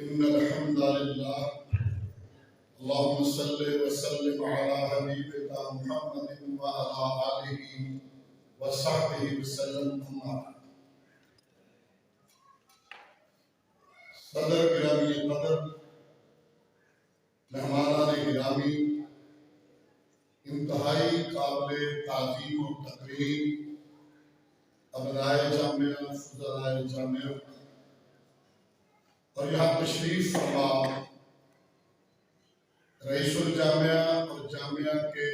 إن الحمد لله اللهم صل وسلم على حبيبك محمد وعلى آله وصحبه وسلم أما بعد. صدر گرامی قدر، مہمانان گرامی، انتہائی قابل تعظیم و تقریم ابنائے جامعہ، فضلائے جامعہ اور یہاں تشریف فرما رئیس الجامعہ اور جامعہ کے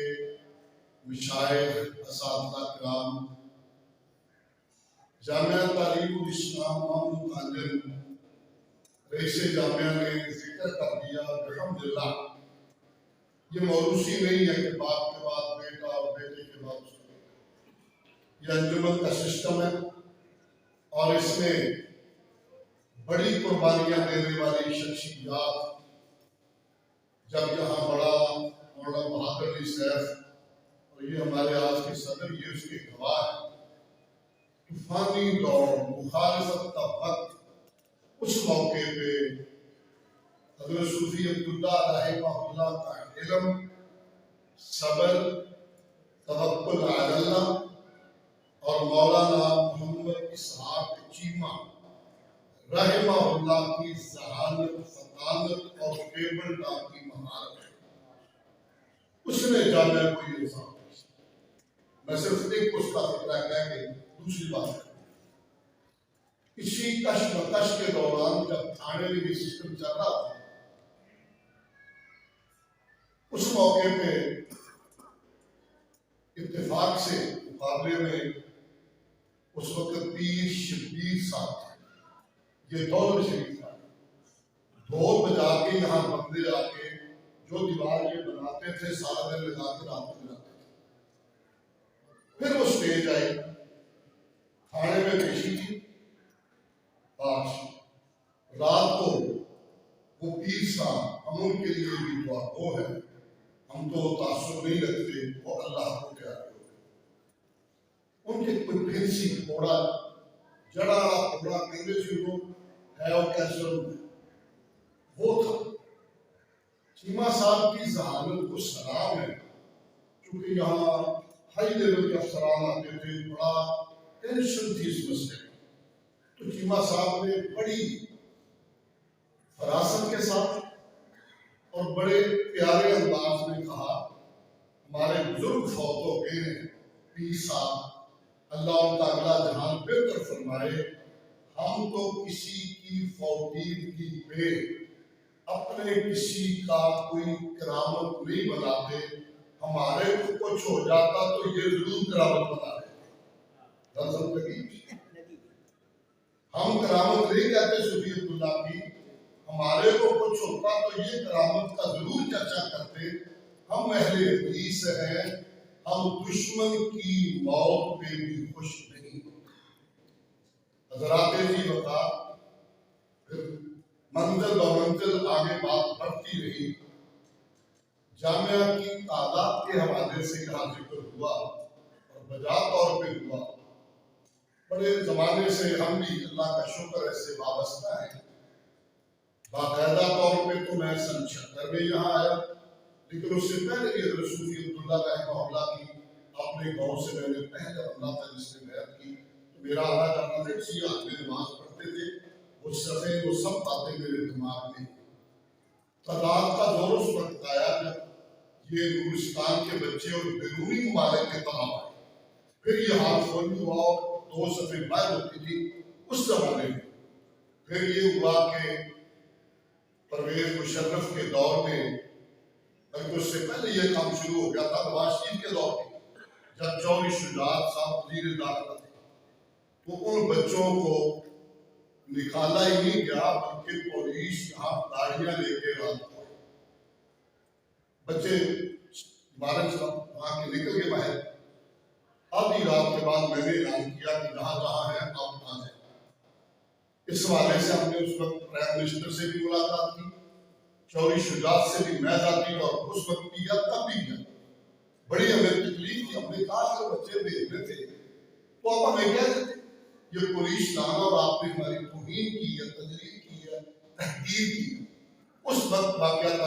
مشائخ، اساتذہ کرام، جامعہ تعلیم الاسلام محمود آنجن رئیس جامعہ نے ذکر کر دیا۔ الحمدللہ یہ موروثی نہیں ہے کہ باپ کے بعد بیٹا اور بیٹے کے بعد اس کا بیٹا، یہ انجمن کا سسٹم ہے اور اس میں بڑی قربانیاں دینے والی شخصیات جب یہاں بڑا مولانا بہادر علی سیف اور یہ ہمارے آج کے صدر یہ اس کے گواہ ہے، طوفانی دور، مخالفت کا وقت، اس موقع پہ حضرت صوفی عبداللہ رحمہ اللہ کا علم، صبر، توکل علی اللہ اور مولانا محمد اسحاق چیمہ رحمہ اللہ کی ذہانت، فطانت اور ٹیبل ٹاک کی مہارت ہے، اس نے جامعہ کو یہ نظام دیا۔ میں صرف ایک اس کا فکرہ کہہ کے دوسری بات ہے، اسی کشمکش کے دوران جب تھانے میں یہ سسٹم چل رہا تھا، اس موقع پہ اتفاق سے مقابلے میں اس وقت پیر شبیر صاحب تھے، یہ دور شریف تھا، ڈھول بجا کے یہاں بندے آ کے جو دیوار یہ بناتے تھے سارا دن لگا کے رات کو جاتے تھے۔ پھر وہ سٹیج آئی، تھانے میں پیشی تھی، رات کو وہ پیر صاحب ہم ان کے لیے بھی دعا گو ہے، ہم تو تعصب نہیں رکھتے، وہ اللہ کو پیارے ہو گئے۔ ان کے کوئی پھنسی پھوڑا جڑا پھوڑا کہتے تھے وہ ہے اور کیسر وہ تھا۔ چیمہ صاحب کی ذہانت کو سلام ہے، چونکہ یہاں ہائی لیول کے افسران آتے تھے، بڑا ٹینشن تھی اس مسئلے میں، تو چیمہ صاحب نے بڑی فراست کے ساتھ اور بڑے پیارے انداز میں کہا، ہمارے بزرگ فوت ہو گئے ہیں، پیر صاحب اللہ ان کا اگلا جہان بہتر فرمائے، ہم تو کسی کی فوتیدگی پہ اپنے کسی کا کوئی کرامت نہیں بناتے، ہمارے کو کچھ ہو جاتا تو یہ ضرور کرامت بنا دیتے۔ ہم کرامت نہیں کہتے صوفی عبداللہ کی، ہمارے کو کچھ ہوتا تو یہ کرامت کا ضرور چرچا کرتے۔ ہم اہل حدیث ہیں، ہم دشمن کی موت پہ بھی خوش نہیں ہوتے۔ حضرات جی بتا، پھر منزل و منزل آگے بات بڑھتی رہی، جامعہ کی تعداد کے حوالے سے یہاں ذکر ہوا اور بجا طور پہ ہوا۔ بڑے زمانے سے ہم بھی اللہ کا شکر ہے سے وابستہ ہیں، باقاعدہ طور پہ تو میں سن 76 میں یہاں آیا، لیکن اس سے پہلے بھی حضرت صوفی عبداللہ رحمہ اللہ کی اپنے گاؤں سے میں نے پہلے اللہ تھا جس نے بیعت کی، تو میرا آنا جانا تھا، اسی آدمی نماز پڑھتے تھے، وہ صفحے وہ سب باتیں میرے دماغ میں۔ تعداد کا دور اس وقت آیا جب یہ نورستان کے بچے اور بیرونی ممالک کے طلباء آئے، پھر یہ ہاتھ فوری ہوا اور 2 صفحے باہر ہوتی تھی اس زمانے میں۔ پھر یہ ہوا کہ پرویز مشرف کے دور میں، بلکہ اس سے پہلے یہ کام شروع ہو گیا تھا نواز شریف کے دور میں، جب چوہدری شجاعت صاحب وزیر داخلہ تھے، تو ان بچوں کو نکالا ہی نہیں گیا، بلکہ پولیس یہاں گاڑیاں لے کے رات کو بچے 12 سال وہاں کے نکل کے باہر۔ آدھی رات کے بعد میں نے اعلان کیا کہ جہاں جہاں ہیں آپ وہاں جائیں۔ اس حوالے سے ہم نے اس وقت پرائم منسٹر سے بھی ملاقات کی، چوہدری شجاعت سے بھی میں ذاتی اور اس وقت بھی کیا تب بھی کیا، بڑی ہمیں تکلیف تھی، ہم نے کہا کہ بچے بھیجنے تھے تو آپ ہمیں کہہ دیتے، یہ پولیس لانا اور آپ نے ہماری توہین کی ہے، تجریح کی ہے، تحقیر کی اس وقت واقعات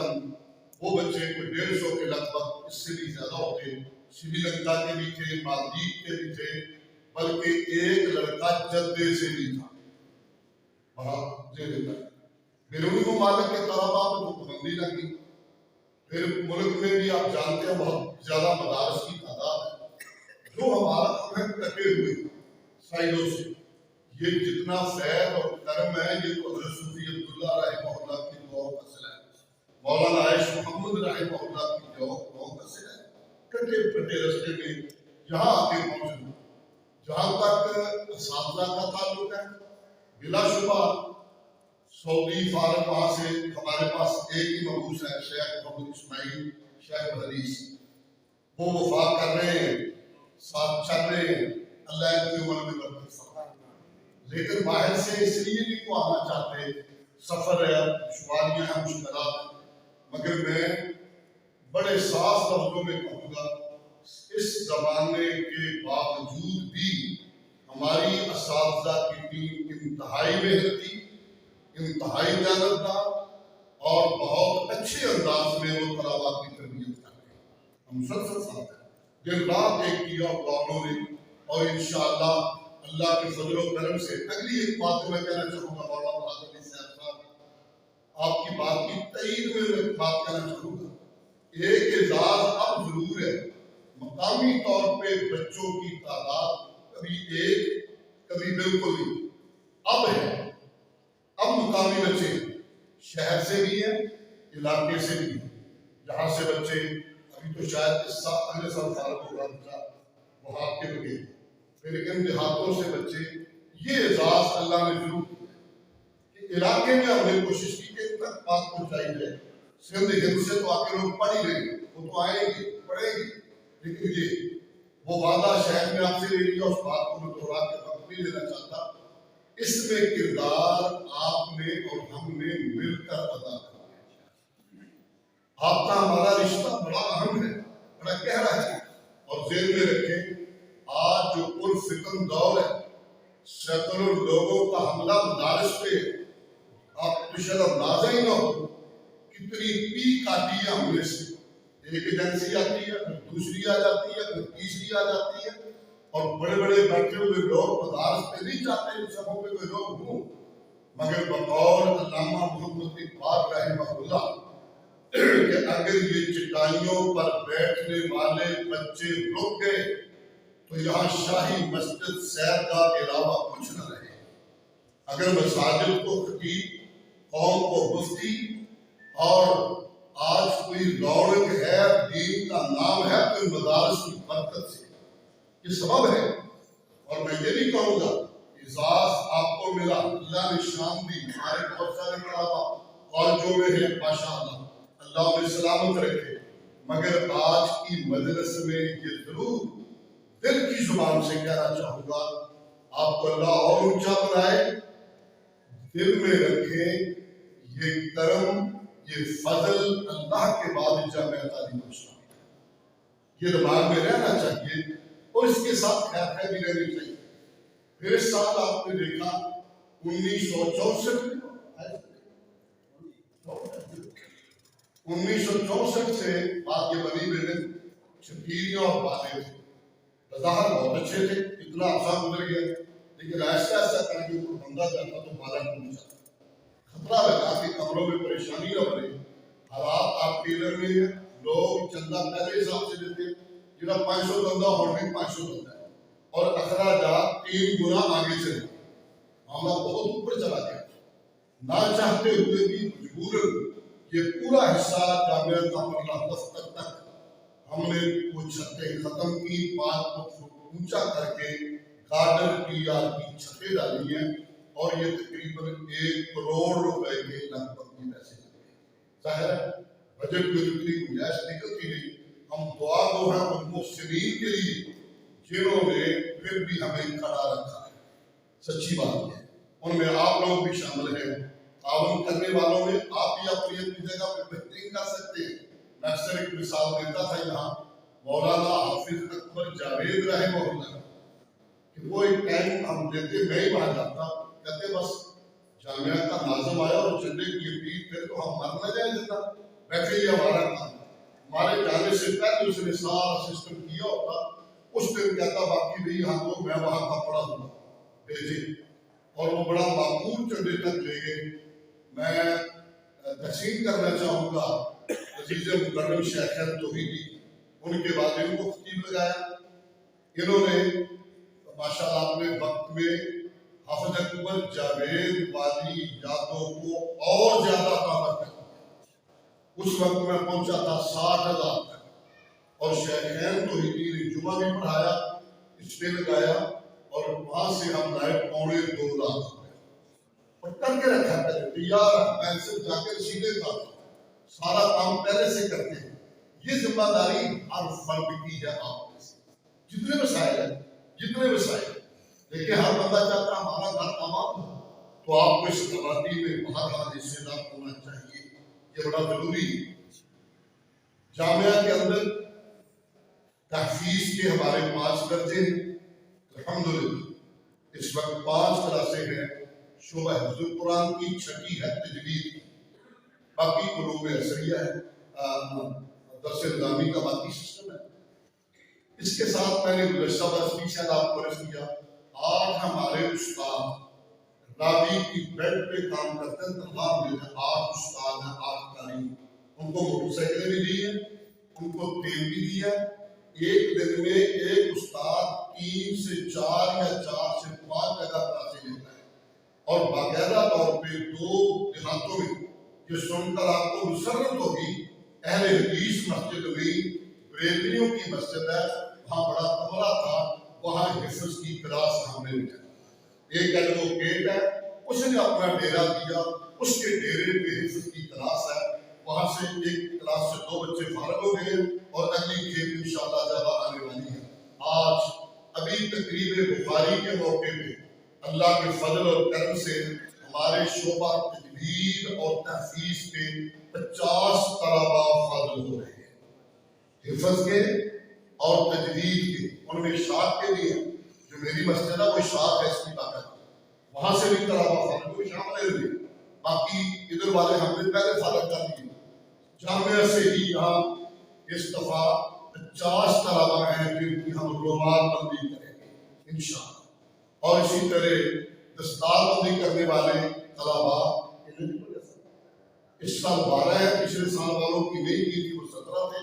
وہ بچے کوئی 150 کے لگ بھگ، اس سے بھی زیادہ ہوتے، سری لنکا کے بھی تھے، مالدیپ کے بھی تھے، بلکہ ایک لڑکا جدے سے بھی تھا وہاں زیر بیرونی ممالک کے طلبا کو پابندی لگی۔ پھر ملک میں بھی آپ جانتے ہیں بہت زیادہ مدارس کی تعداد ہے جو ہمارا ہمیں کٹے ہوئے سائڈوں سے، یہ جتنا فیض اور کرم ہے یہ تو حضرت صوفی عبداللہ رحمہ اللہ کی دعا کا صلہ ہے، مولانا عائش محمد رحمہ اللہ کی دعا کا صلہ ہے۔ کٹے پھٹے رستے میں یہاں آ کے پہنچے، جہاں تک اساتذہ کا تعلق ہے بلا شبہ سعودی فارغ وہاں سے ہمارے پاس ایک ہی مبعوث ہے، شیخ محمد اسماعیل شیخ حدیث، وہ وفات کر رہے ہیں، ساتھ چل رہے ہیں، اللہ ان کی عمر میں برکت فرمائے۔ لیکن باہر سے اس لیے نہیں وہ آنا چاہتے، سفر ہے، دشواریاں ہیں، مشکلات ہیں، مگر میں بڑے صاف لفظوں میں کہوں گا اس زمانے کے باوجود بھی ہماری اساتذہ کی ٹیم انتہائی محنتی، انتہائی دیانتدار اور بہت اچھے انداز میں وہ طلباء کی تربیت کرتے ہیں۔ ہم سب ساتھ ہیں، دن رات ایک کیا انہوں نے، اور انشاءاللہ اللہ کے فضل و کرم سے اگلی ایک بات میں کہنا چاہوں گا مولانا بہادر علی صاحب، آپ کی بات کی تائید میں ایک بات کہنا چاہوں گا، ایک اعزاز اب ضرور ہے، مقامی طور پہ بچوں کی تعداد کبھی ایک کبھی بالکل نہیں، اب ہے، اب مقامی بچے شہر سے بھی ہیں، علاقے سے بھی ہیں، جہاں سے بچے ابھی تو شاید اس سال اگلے سال فارغ ہوگا بچہ وہاں کے بغیر، پھر ان دیہاتوں سے بچے، یہ اعزاز اللہ نے ضرور کیا کہ علاقے میں ہم نے کوشش کی کہ ان تک بات پہنچائی جائے۔ سندھ ہند سے تو آ کے لوگ پڑھ ہی رہے، وہ تو آئیں گے پڑھیں گے، لیکن یہ وہ وعدہ شہر میں آپ سے لے لیا، اس بات کو میں دوہرا کے وقت نہیں لینا چاہتا، اس میں کردار آپ نے اور ہم نے مل کر ادا کیا۔ آپ کا ہمارا رشتہ بڑا اہم ہے، بڑا گہرا ہے، اور ذہن میں رکھیں آج جو پرفتن دور ہے، سینکڑوں لوگوں کا حملہ مدارس پہ، آپ تو شاید اندازہ ہی نہ ہو کتنی پی کاٹی ہے ہم نے سے، ایک ایجنسی آتی ہے، پھر دوسری آ جاتی ہے، پھر تیسری آ جاتی ہے، اور بڑے بڑے بیٹھے ہوئے لوگ مدارس پہ نہیں چاہتے ان سبوں پہ کوئی لوگ ہوں، مگر بقول علامہ محمد اقبال رحمہ اللہ کہ اگر یہ چٹائیوں پر بیٹھنے والے بچے رک گئے تو یہاں شاہی مسجد سیرگاہ کے علاوہ کچھ نہ رہے۔ اگر مساجد کو خطیب، قوم کو مفتی، اور آج کوئی رونق ہے، دین کا نام ہے، تو ان مدارس کی برکت سے یہ سبب ہے۔ اور میں یہ بھی کہوں گا اعزاز آپ کو ملا، اللہ نے شان دی، ہمارے بہت سارے طلبا اور جو میں ہیں ماشاءاللہ اللہ انہیں سلامت رکھے، مگر آج کی مجلس میں یہ ضرور دل کی زبان سے کہنا چاہوں گا، آپ کو اللہ اور اونچا بنائے، دل میں رکھیں یہ کرم، یہ فضل اللہ کے بعد جامعہ تعلیم الاسلام، یہ دماغ میں رہنا چاہیے، اور اس کے ساتھ خیر خیر بھی رہنی چاہیے۔ پھر اس سال آپ نے دیکھا 1964 سے بات یہ بنی بلڈنگ چھپیریاں اور باتیں تھے، بظاہر بہت اچھے تھے، اتنا عرصہ گزر گیا، لیکن ایسا ایسا کر کے اوپر بندہ جاتا تو بالا پہنچا، خطرہ لگا کہ کمروں میں پریشانی نہ بنے۔ حالات آپ کے ادھر میں ہیں، لوگ چندہ پہلے حساب سے دیتے، جنہا 500 بندہ ہونے 500 بندہ ہے، اور اخراجات 3 گنا آگے چلے، معاملہ بہت اوپر چلا گیا، نہ چاہتے ہوئے بھی مجبوراً یہ پورا حصہ جامعہ تامرلہ دفتر تک ہم نے وہ چھتیں ختم کی، بات کو اونچا کر کے گارڈر ٹی آر کی چھتیں ڈالی ہیں، اور یہ تقریباً 1 کروڑ روپے کے لگ بھگ یہ پیسے لگے۔ ظاہر ہے بجٹ میں اتنی گنجائش نکلتی نہیں، ہم دعا گو ہیں ان محسنین کے لیے جنہوں نے پھر بھی ہمیں کھڑا رکھا ہے، سچی بات ہے، ان میں آپ لوگ بھی شامل ہیں، تعاون کرنے والوں میں آپ بھی اپنی اپنی جگہ پہ بہترین کر سکتے ہیں۔ میں اکثر ایک مثال دیتا تھا یہاں، مولانا حافظ اکبر جاوید رحمہ اللہ کہ وہ ایک ٹائم ہم دیتے، میں ہی وہاں جاتا، کہتے بس جامعہ کا ناظم آیا اور جھنڈے کی اپیل کرے تو ہم مر نہ جائیں زندہ بیٹھے یہ ہمارا کام ہے. ہمارے جانے سے پہلے اس نے سارا سسٹم کیا ہوتا. اس دن کہتا باقی نہیں ہاں تو میں وہاں کپڑا ہوں بھیجے اور وہ بڑا معقول جھنڈے تک لے گئے. میں تحسین کرنا چاہوں گا عزیز مکرم شیخین توحیدی ان کے بعد ان کو خطیب لگایا. انہوں نے ماشاء اللہ اپنے وقت میں حافظ اکبر جاوید والی یادوں کو اور زیادہ طاقت کر دیا. اس وقت میں پہنچا تھا 60,000 تک اور شیخین توحیدی نے جمعہ بھی پڑھایا اس پہ لگایا اور وہاں سے ہم لائے 2.25 لاکھ اور کر کے رکھا پہلے تیار ہے. میں صرف جا کے رسیدے کا سارا کام پہلے سے کرتے ہیں. یہ ذمہ داری ہر فرد کی ہے. آپ میں سے جتنے مسائل ہیں جتنے مسائل لیکن ہر بندہ چاہتا ہے ہمارا گھر تمام ہو تو آپ کو اس تبادی میں بہرحال حصے دار ہونا چاہیے. یہ بڑا ضروری ہے. جامعہ کے اندر تحفیظ کے ہمارے 5 درجے ہیں. الحمدللہ اس وقت 5 کلاسیں ہیں. شعبہ حفظ القرآن کی 6ٹھی ہے تجوید کی. باقی علوم اثریہ ہے درس نظامی کا باقی سسٹم ہے. اس کے ساتھ میں نے گزشتہ برس بھی شاید آپ کو عرض کیا 8 ہمارے استاد راوی کی بیڈ پہ کام کرتے ہیں. تنخواہ ملتے ہیں. 8 استاد ہیں 8 تعلیم. ان کو موٹر سائیکلیں بھی دی ہیں ان کو تیل بھی دیا. ایک دن میں ایک استاد 3 سے 4 یا 4 سے 5 جگہ کلاسیں لیتا ہے اور باقاعدہ طور پہ 2 دیہاتوں میں یہ سن کر آپ کو مسرت ہوگی. اہل حدیث مسجد میں بریلویوں کی مسجد ہے. وہاں بڑا کمرہ تھا. وہاں حفظ کی کلاس ہم نے لیا. ایک ایڈوکیٹ ہے اس نے اپنا ڈیرا دیا. اس کے ڈیرے پہ حفظ کی کلاس ہے. وہاں سے ایک کلاس سے 2 بچے فارغ ہو گئے اور اگلی کھیپ انشاءاللہ زیادہ آنے والی ہے. آج ابھی تقریب بخاری کے موقع پہ اللہ کے فضل اور کرم سے ہمارے شعبہ تجوید اور تحفیظ کے 50 طلباء فاضل ہو رہے ہیں. حفظ کے اور تجوید کے ان میں شاخ کے لیے جو میری مسجد ہے وہ شاخ ہے اس کی طاقت. وہاں سے بھی طلباء فاضل ہوئے شامل ہوئے. باقی ادھر والے ہم نے پہلے فارغ کر دیے. جامعہ سے ہی یہاں اس دفعہ 50 طلباء ہیں جن کی ہم رومال بندی کریں گے انشاءاللہ. اور اسی طرح دستار بندی کرنے والے طلباء اس سال 12 ہے. پچھلے سال والوں کی نہیں کی تھی وہ 17 تھے.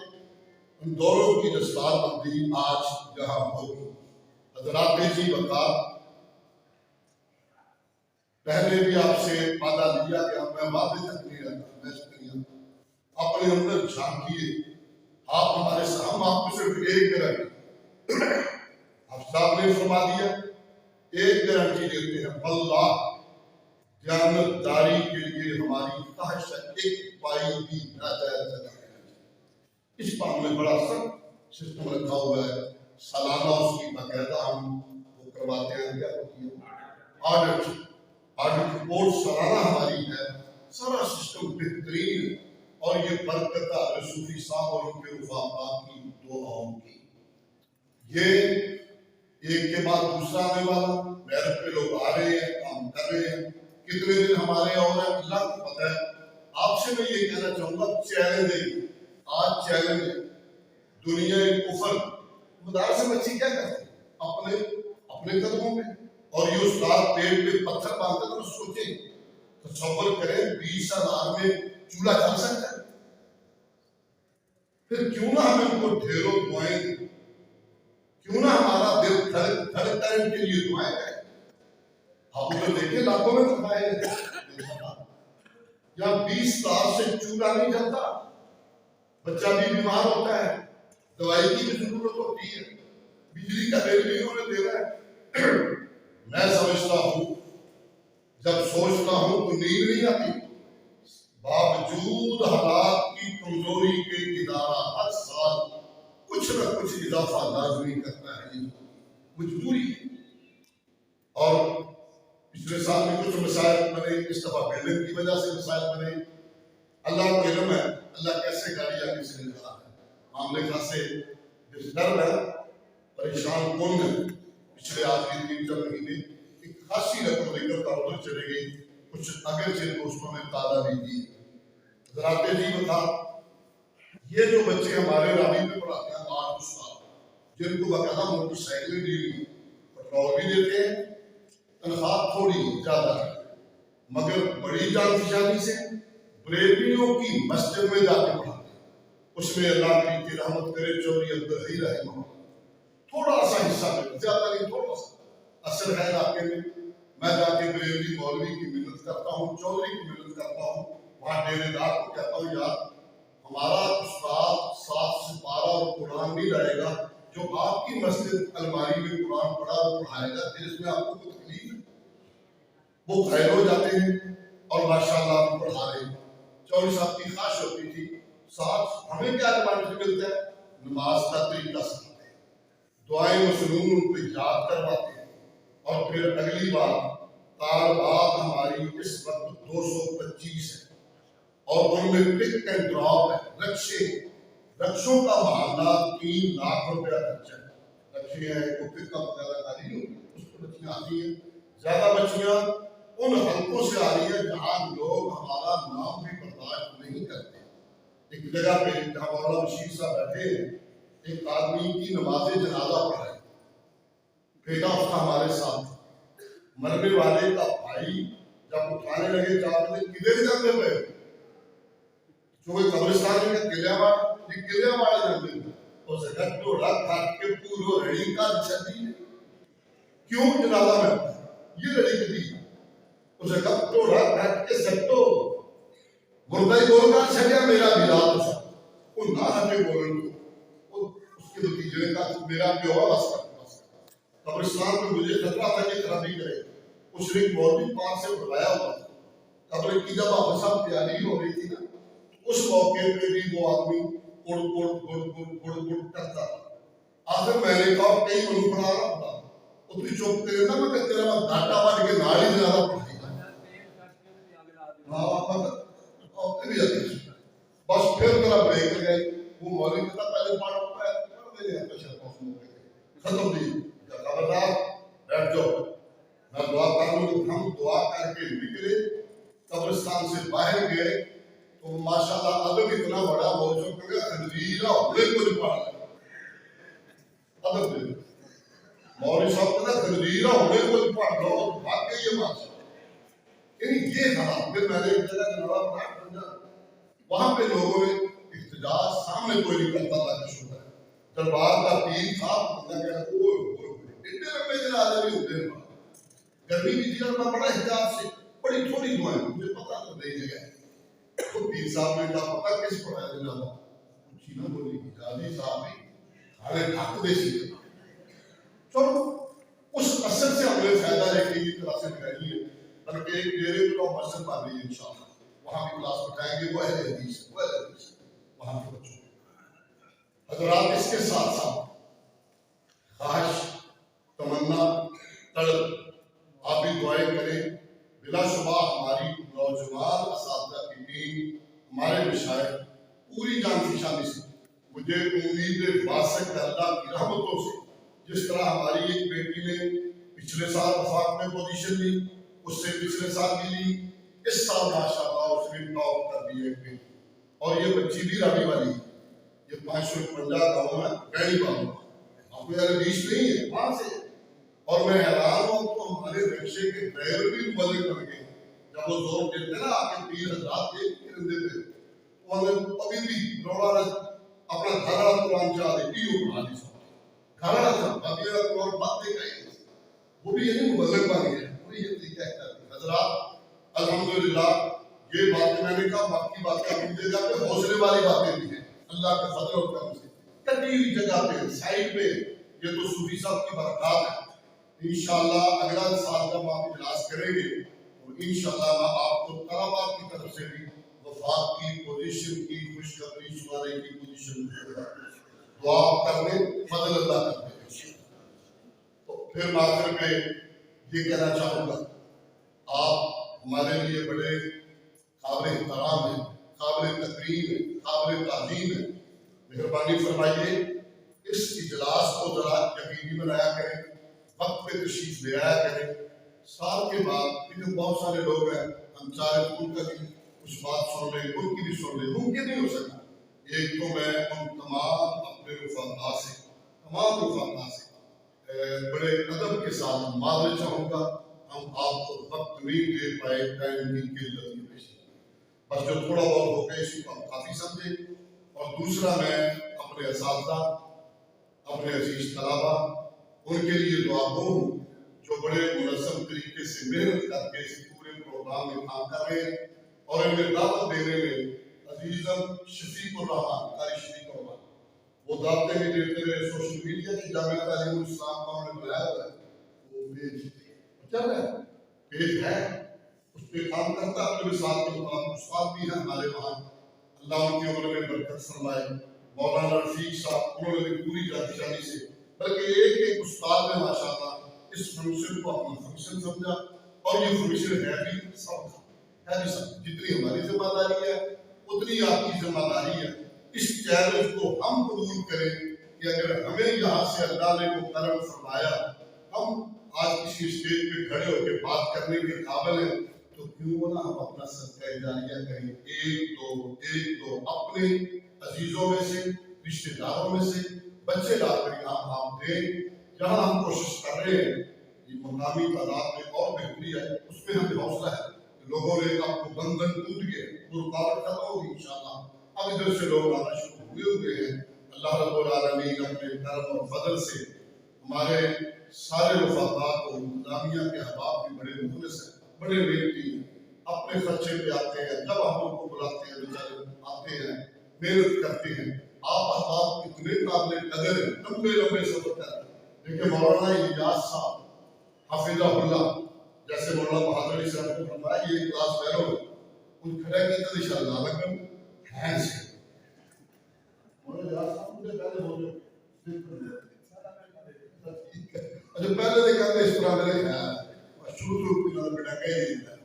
ان دونوں کی دستار بندی آج یہاں ہوگی. حضرات جی بتا پہلے بھی آپ سے وعدہ لیا کہ میں وعدے تک نہیں رہتا. میں اپنے اندر جھانکیے. آپ ہمارے ساتھ ہم آپ کو صرف ایک گارنٹی آپ صاحب نے فرما دیا ایک گارنٹی دیتے ہیں اللہ دیانت داری کے لیے ہماری خواہش ہے ایک پائی بھی ناجائز جگہ ہے. اس پر ہمیں بڑا سخت سسٹم رکھا ہوا ہے. سالانہ اس کی باقاعدہ ہم وہ کرواتے ہیں. کیا ہوتی ہے آڈٹ رپورٹ سالانہ ہماری ہے. سارا سسٹم بہترین ہے اور یہ برکت ہے صوفی صاحب اور ان کے رفاقات کی دعاؤں کی. یہ ایک کے بعد دوسرا آنے والا محنت پہ لوگ آ رہے ہیں کام کر رہے ہیں. کتنے دن ہمارے اور ہیں اللہ کو پتہ ہے. آپ سے میں یہ کہنا چاہوں گا چیلنج ہے آج. چیلنج ہے دنیا کفر مدارس سے بچی کیا کرتے ہیں اپنے قدموں میں اور یہ استاد پیٹ پہ پتھر باندھتے تو سوچیں تصور کریں 20,000 میں چولہا چل سکتا ہے. پھر کیوں نہ ہمیں ان کو ڈھیروں دعائیں دیں. کیوں نہ ہمارا دل دھڑکتا ہے ان کے لیے دعائیں کریں. آپ ادھر دیکھیں لاکھوں میں دکھائے یا 20,000 سے چولہا نہیں چلتا. بچہ بھی بیمار ہوتا ہے دوائی کی بھی ضرورت ہوتی ہے. بجلی کا بل بھی انہوں نے دینا ہے. میں سمجھتا ہوں جب سوچتا ہوں تو نیند نہیں آتی. باوجود حالات کی کمزوری کے ادارہ ہر سال کچھ نہ کچھ اضافہ لازمی کرتا ہے. مجبوری ہے. اور پچھلے سال میں کچھ مسائل بنے اس دفعہ بلڈنگ کی وجہ سے مسائل بنے. اللہ کو علم ہے اللہ کیسے گاڑیاں کسی نے کہا ہے. معاملے خاصے ڈر ہے پریشان کون ہے. پچھلے آخری 3-4 مہینے ایک خاصی رقم لے کر ادھر چلے گئی کچھ اگرچہ دوستوں نے تالا بھی دی. حضرات جی بتا یہ جو بچے ہمارے رابطے میں پڑھاتے ہیں 8 استاد جن کو باقاعدہ موٹر سائیکلیں دی گئی پیٹرول بھی دیتے ہیں تنخواہ تھوڑی زیادہ ہے مگر بڑی جان فشانی سے بریلویوں کی مسجد میں جا کے پڑھاتے ہیں. اس میں اللہ کی رحمت کرے چودھری عبدالحی رحمہ تھوڑا سا حصہ ملتا زیادہ نہیں تھوڑا سا اثر ہے علاقے میں جا کے بریلوی مولوی کی محنت کرتا ہوں چودھری کی محنت کرتا ہوں وہاں ڈیرے دار کو کہتا ہوں یار ہمارا استاد 7 سے 12 اور قرآن نہیں لڑے گا جو آپ کی مسجد الماری میں قرآن پڑھا وہ پڑھائے گا پھر اس میں آپ کو کوئی تکلیف ہے. وہ خیر ہو جاتے ہیں اور ماشاءاللہ آپ پڑھا رہے ہیں. چودھری صاحب کی خواہش ہوتی تھی ساتھ ہمیں کیا ایڈوانٹیج ملتا ہے نماز کا طریقہ سکھاتے ہیں دعائیں مسنون ان کو یاد کرواتے ہیں اور پھر اگلی بار طالبات ہماری اس وقت 225 ہے اور ان میں پک اینڈ ڈراپ ہے رکشوں کا محلہ 3 لاکھ روپیہ خرچہ ہے. رکشے ہیں وہ پک اپ وغیرہ کا نہیں ہوتی اس پر بچیاں آتی ہیں زیادہ بچیاں ان حلقوں سے آ رہی ہے جہاں لوگ ہمارا نام بھی برداشت نہیں کرتے. ایک جگہ پہ جہاں مولانا بشیر صاحب بیٹھے ہیں ایک آدمی کی نماز جنازہ پڑھائی بیٹا اس کا ہمارے ساتھ مرنے والے کا بھائی جب اٹھانے لگے چاہتے تھے کدھر جاتے ہوئے جو کوئی قبرستان میں قلعہ والے جاتے ہیں اسے گھٹو رکھ کھٹ کے پورو رڑی کا چھتی کیوں جنازہ میں یہ لڑی کدی اسے گھٹو رکھ کھٹ کے سٹو مردائی بول کر چھڑیا میرا بلال تھا وہ نہ ہٹے بولن کو اس کے نتیجے نے کہا میرا پیو بس کر قبرستان میں مجھے خطرہ تھا کہ خرابی کرے اس نے مولوی پاک سے بلایا ہوا تھا قبر کی جب آپ تیاری ہو رہی تھی نا اس موقع پہ بھی وہ آدمی گڑ کرتا آخر میں نے کہا کئی منو پڑھا رہا تھا وہ تو چوک تیرے نا میں کہتے رہا گھاٹا بڑھ کے نالی زیادہ پڑھائی بس پھر میرا بریک گئی وہ مولوی کہتا پہلے پڑھ میرے ختم دی خبردار بیٹھ جاؤ میں دعا کروں ہم دعا کر کے نکلے قبرستان سے باہر گئے تو ماشاءاللہ ادب اتنا بڑا موجود ہو گیا خنزیرہ ہوئے کو نہیں پڑھا ادب دے مولوی صاحب کہتا خنزیرہ ہوئے کو نہیں پڑھ لو بھاگ گئی یہ ماشاءاللہ یعنی یہ حالات پھر میں نے ایک جگہ جنوبہ پڑھا وہاں پہ لوگوں نے احتجاج سامنے کوئی نہیں کرتا تھا کہ شکر ہے دربار کا پیر تھا اللہ کہا اتنے لمبے جنازے بھی ہوتے ہیں گرمی کی چیز میں بڑا احتیاط سے بڑی تھوڑی دعائیں مجھے پتا تو نہیں جگہ تو پیر صاحب نے کہا پتا کس پڑھایا جنازہ اچھی نہ بولی جادی صاحب بھی ہمیں ڈھک دے سی چلو اس اثر سے ہم نے فائدہ لے کے یہ طرح سے پھیلی ہے بلکہ ایک ڈیرے تو مسجد بن رہی ہے انشاءاللہ وہاں بھی کلاس بٹھائیں گے وہ اہل حدیث وہاں کے بچوں حضرات اس کے ساتھ ساتھ خواہش تمنا طلب آپ بھی دعائیں کریں بلا شبہ ہماری نوجوان اساتذہ کی ٹیم ہمارے مشاہد پوری جان فشانی سے مجھے امید واسق اللہ کی رحمتوں سے جس طرح ہماری ایک بیٹی نے پچھلے سال وفاق میں پوزیشن لی اس سے پچھلے سال بھی لی اس سال ماشاءاللہ اس نے ٹاپ کر دی ایک بیٹی اور یہ بچی بھی رابی والی یہ 550 گاؤں میں گاڑی باؤں آپ کو یار بیچ نہیں ہے وہاں سے اور میں حیران ہوں تو ہمارے رکشے کے ڈرائیور بھی مبلغ بن گئے جب وہ زور دیتے نا آپ کے پیر حضرات کے کرندے پہ وہ ابھی بھی روڑا اپنا گھر والا قرآن چاہ رہے پیو پڑھا دی سب گھر والا تھا باقی والا قرآن بات دے گئی وہ بھی یعنی مبلغ بن گئے وہ یہ طریقہ ہے حضرات الحمدللہ یہ باتیں میں نے کہا باقی باتیں آپ دے جا کے حوصلے والی باتیں بھی ہیں اللہ کے فضل و کرم سے کٹی ہوئی جگہ پہ سائڈ پہ یہ تو صوفی صاحب کی برکات ہے انشاءاللہ اگلا سال جب آپ اجلاس کریں گے تو انشاءاللہ میں آپ کو طلباء کی طرف سے بھی وفاق کی پوزیشن کی خوشخبری سنانے کی پوزیشن دعا کرنے فضل اللہ کرنے تو پھر آخر میں یہ کہنا چاہوں گا آپ ہمارے لیے بڑے قابل احترام ہیں قابل تقریم ہے قابل تعظیم ہے مہربانی فرمائیے اس اجلاس کو ذرا یقینی بنایا کریں وقت پہ تشریف لے آیا کریں سال کے بعد کیونکہ بہت سارے لوگ ہیں ہم چاہے تو ان کا بھی کچھ بات سن لیں، ان کی بھی سن لیں، ممکن نہیں ہو سکا۔ ایک تو میں ان تمام اپنے رفقا سے، تمام رفقا سے بڑے ادب کے ساتھ معذرت چاہوں گا، ہم آپ کو وقت نہیں دے پائے ٹائم کی قلت کی پیش بس جو تھوڑا بہت ہو گیا اسی کو ہم کافی سمجھے۔ اور دوسرا میں اپنے اساتذہ، اپنے عزیز طلبا، ان کے لیے دعا گو ہوں جو بڑے منظم طریقے سے محنت کر کے اس پورے پروگرام میں کام کر رہے ہیں، اور انہیں دعوت دینے میں عزیزم شفیق الرحمان، قاری شفیق الرحمان، وہ دعوتیں بھی دیتے رہے۔ سوشل میڈیا کی جامعہ تعلیم الاسلام کا انہوں نے بنایا ہوا ہے، وہ پیج چل رہا ہے، پیج ہے، اس پہ کام کرتا ہے۔ اپنے ساتھ کے مطابق استاد بھی ہیں ہمارے وہاں، اللہ ان کی عمر میں برکت فرمائے۔ مولانا رفیق صاحب، انہوں نے بھی پوری جانشانی سے، بلکہ ایک ایک استاد نے ماشاءاللہ اس فنکشن کو اپنا فنکشن سمجھا، اور یہ فنکشن ہے بھی سب کا، ہے بھی سب، جتنی ہماری ذمہ داری ہے اتنی آپ کی ذمہ داری ہے۔ اس چیلنج کو ہم قبول کریں کہ اگر ہمیں یہاں سے اللہ نے کو کرم فرمایا، ہم آج کسی اسٹیج پہ کھڑے ہو کے بات کرنے کے قابل ہیں، تو کیوں نہ ہم اپنا صدقہ جاریہ کریں، ایک دو اپنے عزیزوں میں سے، رشتہ داروں میں سے بچے لا کر یہاں آپ دیں۔ جہاں ہم کوشش کر رہے ہیں یہ مقامی تعداد میں اور بہتری ہے، اس میں ہمیں حوصلہ ہے۔ لوگوں نے آپ کو بندھن ٹوٹ گئے، وہ رکاوٹ ختم ہوگی انشاءاللہ۔ اب ادھر سے لوگ آنا شروع ہوئے ہیں۔ اللہ رب العالمین اپنے کرم اور فضل سے ہمارے سارے وفادار کو، انتظامیہ کے احباب بھی بڑے مخلص ہیں، بڑے محنتی ہیں، اپنے خرچے پہ آتے ہیں، جب ہم ان کو بلاتے ہیں بیچارے آتے ہیں، محنت کرتے ہیں۔ آپ احباب اتنے قابل قدر ہیں، لمبے سفر کر رہے ہیں۔ دیکھیں مولانا الیاس صاحب حافظہ اللہ، جیسے مولانا بہادر علی صاحب نے فرمایا یہ کلاس فیلو ہے، ان کھڑے کی تو انشاءاللہ لگن ہیں سے مولانا الیاس صاحب مجھے پہلے ہو جو اچھا پہلے دے کہتے اس طرح میرے خیال شروع کی نظر بیٹا کہہ نہیں تھا۔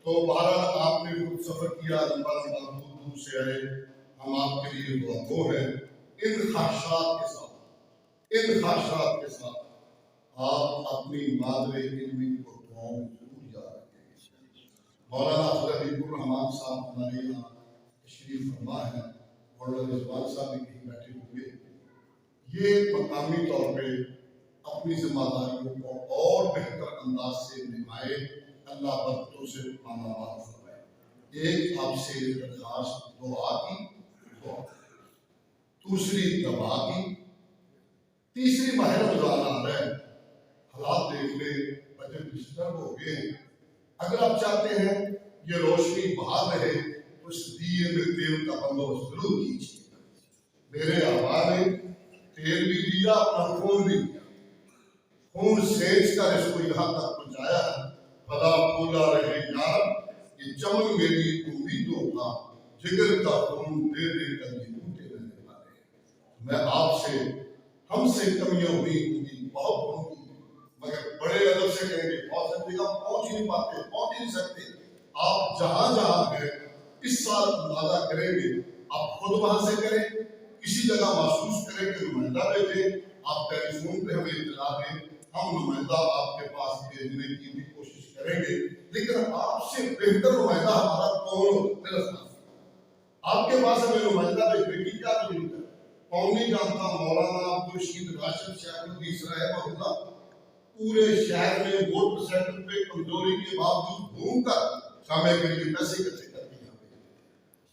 تو بہرحال آپ نے خود سفر کیا، لمبا دور سے آئے، ہم آپ کے لیے دعا گو ہیں۔ ان خواہشات کے ساتھ آپ اپنی مادر علمی کو دعاؤں میں ضرور یاد رکھیں۔ مولانا حبیب الرحمان صاحب ہمارے یہاں تشریف فرما ہے، مولانا رضوان صاحب بھی کہیں بیٹھے ہوئے، یہ مقامی طور پہ اپنی ذمہ داریوں کو اور بہتر انداز سے نبھائے، اللہ برکتوں سے مالا فرمائے۔ ایک آپ سے درخواست دعا کی، دوسری دوا کی، تیسری ماہ رمضان آ رہا ہے، حالات دیکھ لیں، بجٹ ڈسٹرب ہو گئے ہیں۔ اگر آپ چاہتے ہیں یہ روشنی بحال رہے تو اس دیے میں تیل کا بندوبست ضرور کیجیے۔ میرے آبا نے تیل بھی دیا، اپنا خون بھی دیا، خون سینچ کر اس کو یہاں تک پہنچایا ہے۔ بھلا پھولا رہے یار یہ چمن میری امیدوں کا، جگر کا خون دے دے کر یہ بوٹے رہنے والے ہیں۔ میں آپ سے، ہم سے کمیاں ہوئی ہوں گی، بہت ہوں گی، مگر بڑے ادب سے کہیں گے بہت سب جگہ پہنچ ہی نہیں پاتے، پہنچ ہی نہیں سکتے۔ آپ جہاں جہاں ہیں اس سال اندازہ کریں گے، آپ خود وہاں سے کریں، کسی جگہ محسوس کریں کہ نمائندہ بھیجیں، آپ ٹیلی فون پہ ہمیں اطلاع دیں، ہم نمائندہ آپ کے پاس بھیجنے کی بھی کوشش کریں گے۔ لیکن آپ سے بہتر نمائندہ ہمارا کون ہو میرا ساتھ؟ آپ کے پاس ہمیں نمائندہ بھیجنے کی کیا ضرورت ہے؟ کون نہیں جانتا مولانا عبدالرشید راشد شیخ الحدیث رحمہ اللہ پورے شہر میں ووٹ پرسنٹ پہ کمزوری کے باوجود گھوم کر کامے کے لیے پیسے اکٹھے کرتے ہیں،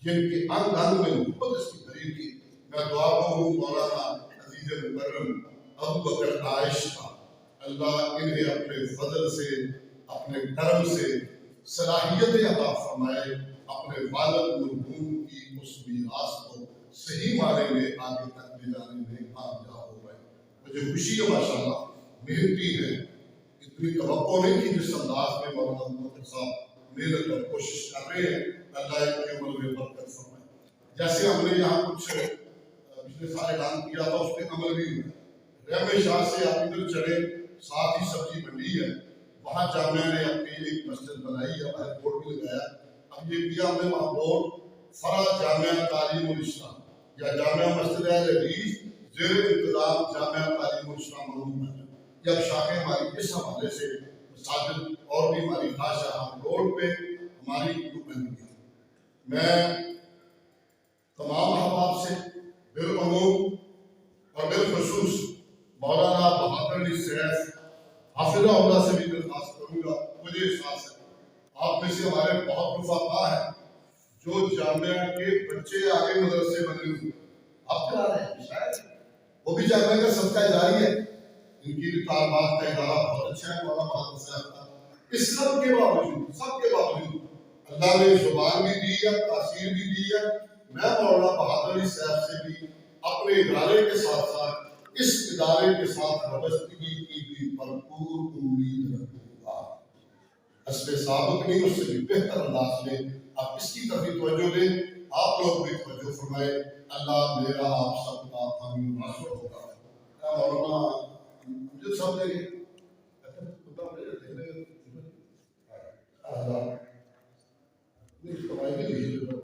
جن کے انگ انگ میں محبت اس کی بھری تھی۔ میں دعا ہوں مولانا عزیز مکرم ابو بکر عائش کا، اللہ انہیں اپنے فضل سے، اپنے کرم سے صلاحیت عطا فرمائے، اپنے والد مرحوم کی اس میراث کو صحیح معنی میں آگے تک لے جانے میں کامیاب ہو گئے۔ مجھے خوشی ہے ماشاءاللہ، محنتی ہے، اتنی توقع نہیں تھی جس انداز میں مولانا ابو بکر صاحب محنت اور کوشش کر رہے ہیں، اللہ ان کے عمل میں برکت فرمائے۔ جیسے ہم نے یہاں کچھ پچھلے سال اعلان کیا تھا اس پہ عمل بھی ہوا۔ رحم شاہ سے آپ ادھر چڑھے، ساتھ ہی سبزی منڈی ہے، وہاں جامعہ نے اپنی ایک مسجد بنائی ہے، وہاں بورڈ بھی لگایا۔ اب یہ کیا ہم نے وہاں بورڈ فرع جامعہ تعلیم الاسلام یا جامعہ مسجد اہل حدیث زیر انتظام جامعہ تعلیم الاسلام معلوم ہے۔ یہ اب شاخیں ہماری اس حوالے سے مساجد اور بھی ہماری خواہش ہے، ہم روڈ پہ ہماری نمائندگی میں تمام احباب سے بالعموم اور بالخصوص مولانا بہادر علی سیف حافظہ اللہ سے بھی درخواست کروں گا. مجھے احساس ہے آپ میں سے ہمارے بہت رفقا ہیں جو جامعہ کے بچے آگے مدرسے بنے ہوئے آپ چلا رہے ہیں، شاید وہ بھی جامعہ کا صدقہ جاری ہے. ان کی بھی تعلیمات کا ادارہ بہت اچھا ہے مولانا بہادر صاحب کا. اس سب کے باوجود اللہ نے زبان بھی دی ہے، تاثیر بھی دی ہے. میں مولانا بہادر علی صاحب سے بھی اپنے ادارے کے ساتھ ساتھ اس ادارے کے ساتھ وابستگی کی بھی بھرپور امید رکھوں گا. حسب سابق نہیں، اس سے بھی بہتر انداز میں آپ اس کی طرف توجہ دیں. آپ لوگ بھی توجہ فرمائے. اللہ میرا آپ سب کا حامی و ناصر ہوگا. مولانا مجھے سب لے گئے نہیں